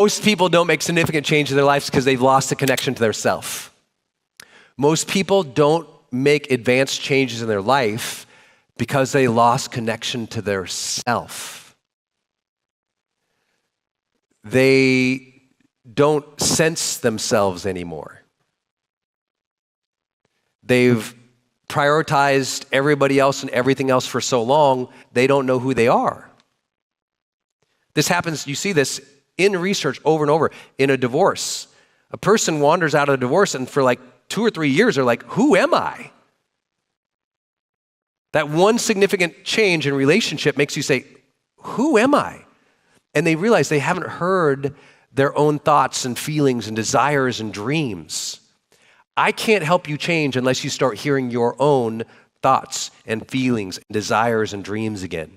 Most people don't make significant change in their lives because they've lost the connection to their self. Most people don't make advanced changes in their life because they lost connection to their self. They don't sense themselves anymore. They've prioritized everybody else and everything else for so long, they don't know who they are. This happens, you see this in research over and over. In a divorce, a person wanders out of a divorce and for like 2 or 3 years, they're like, who am I? That one significant change in relationship makes you say, who am I? And they realize they haven't heard their own thoughts and feelings and desires and dreams. I can't help you change unless you start hearing your own thoughts and feelings and desires and dreams again.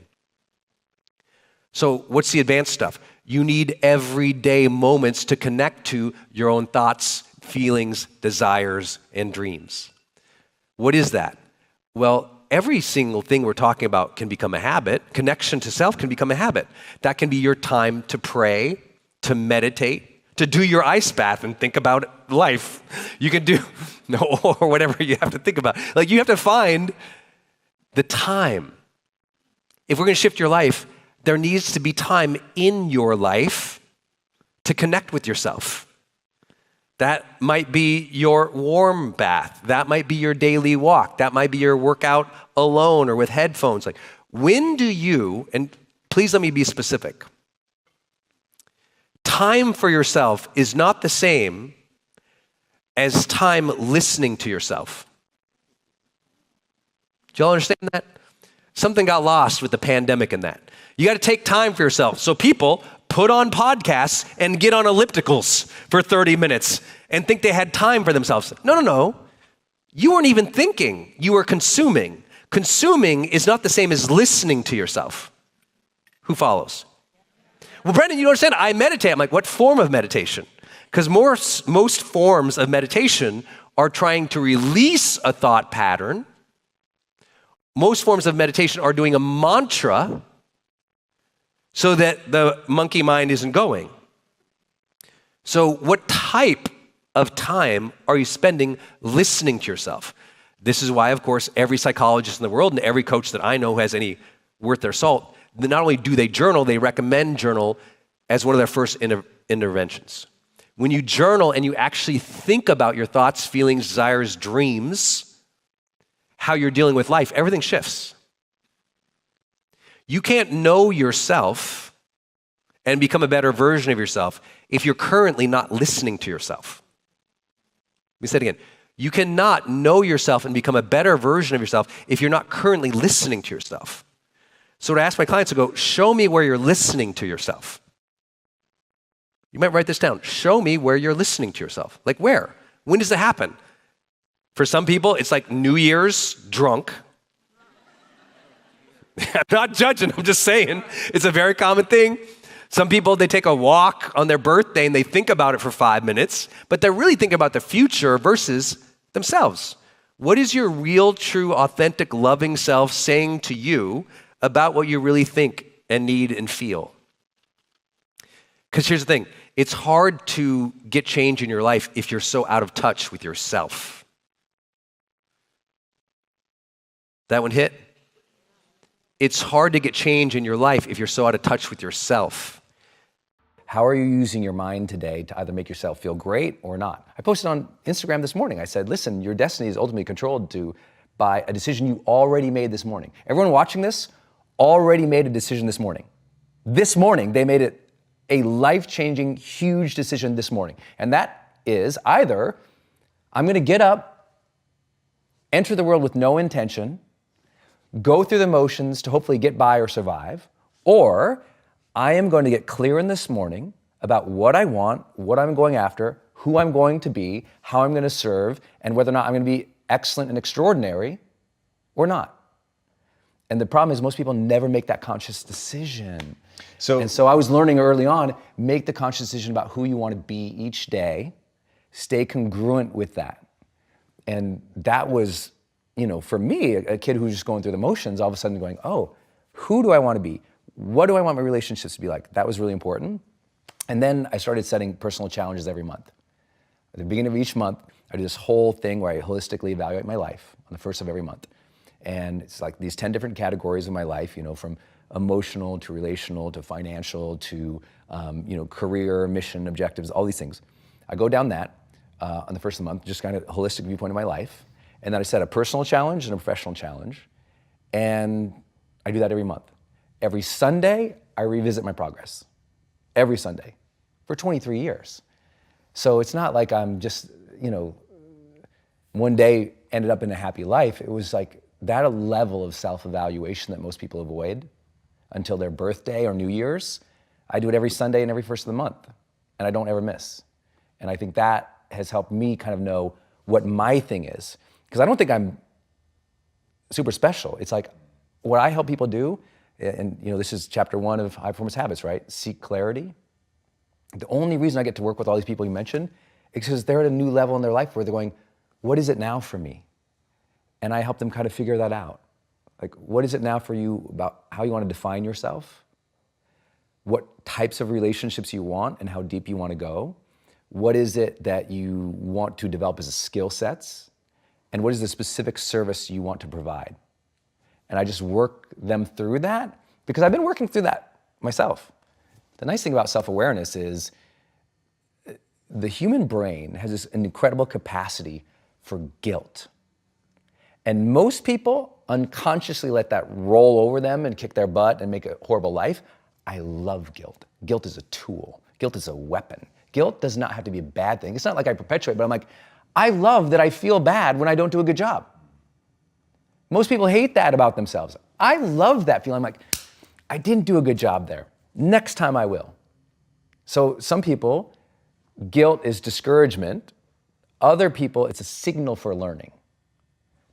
So what's the advanced stuff? You need everyday moments to connect to your own thoughts, feelings, desires, and dreams. What is that? Well, every single thing we're talking about can become a habit. Connection to self can become a habit. That can be your time to pray, to meditate, to do your ice bath and think about life. You can do, or whatever you have to think about. Like you have to find the time. If we're going to shift your life, there needs to be time in your life to connect with yourself. That might be your warm bath. That might be your daily walk. That might be your workout alone or with headphones. Like, when do you, and please let me be specific, time for yourself is not the same as time listening to yourself. Do y'all understand that? Something got lost with the pandemic in that. You got to take time for yourself. So people put on podcasts and get on ellipticals for 30 minutes and think they had time for themselves. No. You weren't even thinking. You were consuming. Consuming is not the same as listening to yourself. Who follows? Well, Brendon, you don't understand. I meditate. I'm like, what form of meditation? Because most forms of meditation are trying to release a thought pattern. Most forms of meditation are doing a mantra so that the monkey mind isn't going. So what type of time are you spending listening to yourself? This is why, of course, every psychologist in the world and every coach that I know who has any worth their salt, not only do they journal, they recommend journal as one of their first interventions. When you journal and you actually think about your thoughts, feelings, desires, dreams, how you're dealing with life, everything shifts. You can't know yourself and become a better version of yourself if you're currently not listening to yourself. Let me say it again. You cannot know yourself and become a better version of yourself if you're not currently listening to yourself. So to ask my clients to go, show me where you're listening to yourself. You might write this down. Show me where you're listening to yourself. Like where? When does it happen? For some people, it's like New Year's drunk. I'm not judging, I'm just saying. It's a very common thing. Some people, they take a walk on their birthday and they think about it for 5 minutes, but they're really thinking about the future versus themselves. What is your real, true, authentic, loving self saying to you about what you really think and need and feel? Because here's the thing, it's hard to get change in your life if you're so out of touch with yourself. That one hit? It's hard to get change in your life if you're so out of touch with yourself. How are you using your mind today to either make yourself feel great or not? I posted on Instagram this morning. I said, listen, your destiny is ultimately controlled by a decision you already made this morning. Everyone watching this already made a decision this morning. This morning, they made it a life-changing, huge decision this morning. And that is either I'm going to get up, enter the world with no intention, go through the motions to hopefully get by or survive, or I am going to get clear in this morning about what I want, what I'm going after, who I'm going to be, how I'm going to serve, and whether or not I'm going to be excellent and extraordinary or not. And the problem is most people never make that conscious decision. So I was learning early on, make the conscious decision about who you want to be each day, stay congruent with that. And that was, for me, a kid who's just going through the motions, all of a sudden going, oh, who do I want to be? What do I want my relationships to be like? That was really important. And then I started setting personal challenges every month. At the beginning of each month, I do this whole thing where I holistically evaluate my life on the first of every month. And it's like these 10 different categories of my life, from emotional to relational to financial to career, mission, objectives, all these things. I go down that on the first of the month, just kind of holistic viewpoint of my life. And then I set a personal challenge and a professional challenge. And I do that every month. Every Sunday, I revisit my progress. Every Sunday for 23 years. So it's not like I'm just, one day ended up in a happy life. It was like that a level of self-evaluation that most people avoid until their birthday or New Year's. I do it every Sunday and every first of the month, and I don't ever miss. And I think that has helped me kind of know what my thing is. Because I don't think I'm super special. It's like what I help people do, and this is chapter 1 of High Performance Habits, right? Seek clarity. The only reason I get to work with all these people you mentioned is because they're at a new level in their life where they're going, what is it now for me? And I help them kind of figure that out. Like, what is it now for you about how you want to define yourself? What types of relationships you want and how deep you want to go? What is it that you want to develop as skill sets? And what is the specific service you want to provide? And I just work them through that because I've been working through that myself. The nice thing about self-awareness is the human brain has an incredible capacity for guilt. And most people unconsciously let that roll over them and kick their butt and make a horrible life. I love guilt. Guilt is a tool. Guilt is a weapon. Guilt does not have to be a bad thing. It's not like I perpetuate, but I'm like, I love that I feel bad when I don't do a good job. Most people hate that about themselves. I love that feeling. I'm like, I didn't do a good job there. Next time I will. So some people, guilt is discouragement. Other people, it's a signal for learning.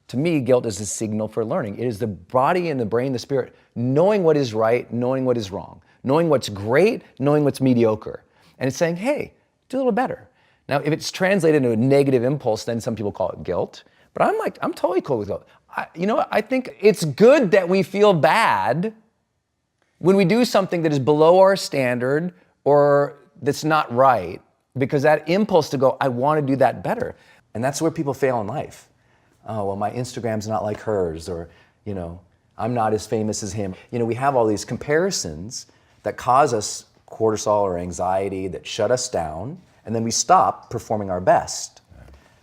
To me, guilt is a signal for learning. It is the body and the brain, the spirit, knowing what is right, knowing what is wrong, knowing what's great, knowing what's mediocre. And it's saying, hey, do a little better. Now, if it's translated into a negative impulse, then some people call it guilt. But I'm totally cool with guilt. I think it's good that we feel bad when we do something that is below our standard or that's not right, because that impulse to go, I want to do that better. And that's where people fail in life. Oh, well, my Instagram's not like hers, or, I'm not as famous as him. We have all these comparisons that cause us cortisol or anxiety that shut us down, and then we stop performing our best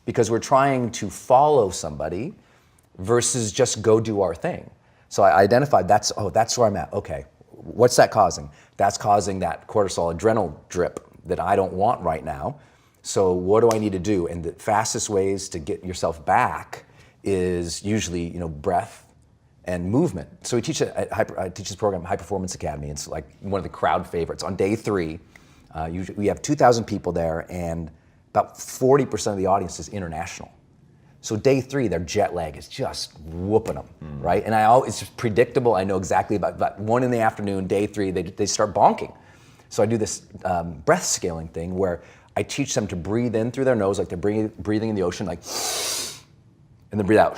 because we're trying to follow somebody versus just go do our thing. So I identified that's where I'm at. Okay, what's that causing? That's causing that cortisol adrenal drip that I don't want right now. So what do I need to do? And the fastest ways to get yourself back is usually, breath and movement. So I teach this program, High Performance Academy. It's like one of the crowd favorites. On day 3, we have 2,000 people there, and about 40% of the audience is international. So day 3, their jet lag is just whooping them, right? And it's just predictable. I know exactly about 1 in the afternoon, day 3, they start bonking. So I do this breath scaling thing where I teach them to breathe in through their nose, like they're breathing in the ocean, like, and then breathe out,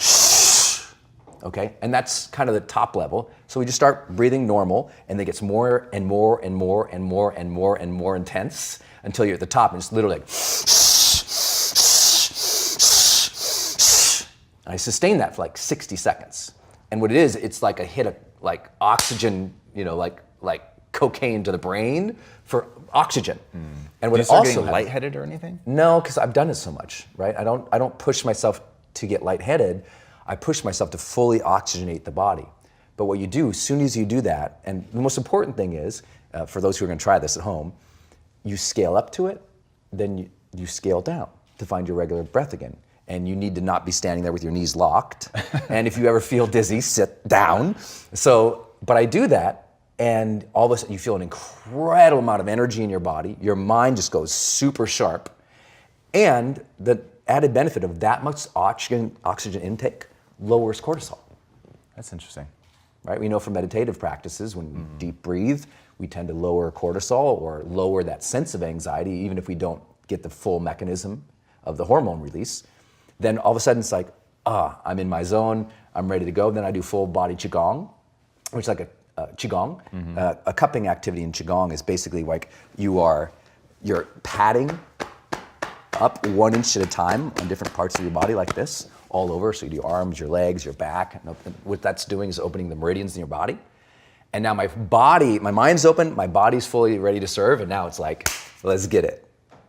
okay? And that's kind of the top level. So we just start breathing normal, and it gets more and more and more and more and more and more intense until you're at the top, and it's literally like, and I sustain that for like 60 seconds. And what it is, it's like a hit of like oxygen, like cocaine to the brain for oxygen. And what Do you it start also getting lightheaded or anything? No, because I've done it so much, right? I don't push myself to get lightheaded. I push myself to fully oxygenate the body. But what you do, as soon as you do that, and the most important thing is, for those who are going to try this at home, you scale up to it, then you scale down to find your regular breath again. And you need to not be standing there with your knees locked. And if you ever feel dizzy, sit down. But I do that, and all of a sudden you feel an incredible amount of energy in your body. Your mind just goes super sharp. And the added benefit of that much oxygen intake lowers cortisol. That's interesting. Right? We know from meditative practices, when we deep breathe, we tend to lower cortisol or lower that sense of anxiety, even if we don't get the full mechanism of the hormone release. Then all of a sudden it's like, I'm in my zone, I'm ready to go. Then I do full body Qigong, which is like a Qigong. A cupping activity in Qigong is basically like you are you're padding up 1 inch at a time on different parts of your body like this, all over. So you do your arms, your legs, your back. And what that's doing is opening the meridians in your body. And now my mind's open, my body's fully ready to serve, and now it's like, let's get it.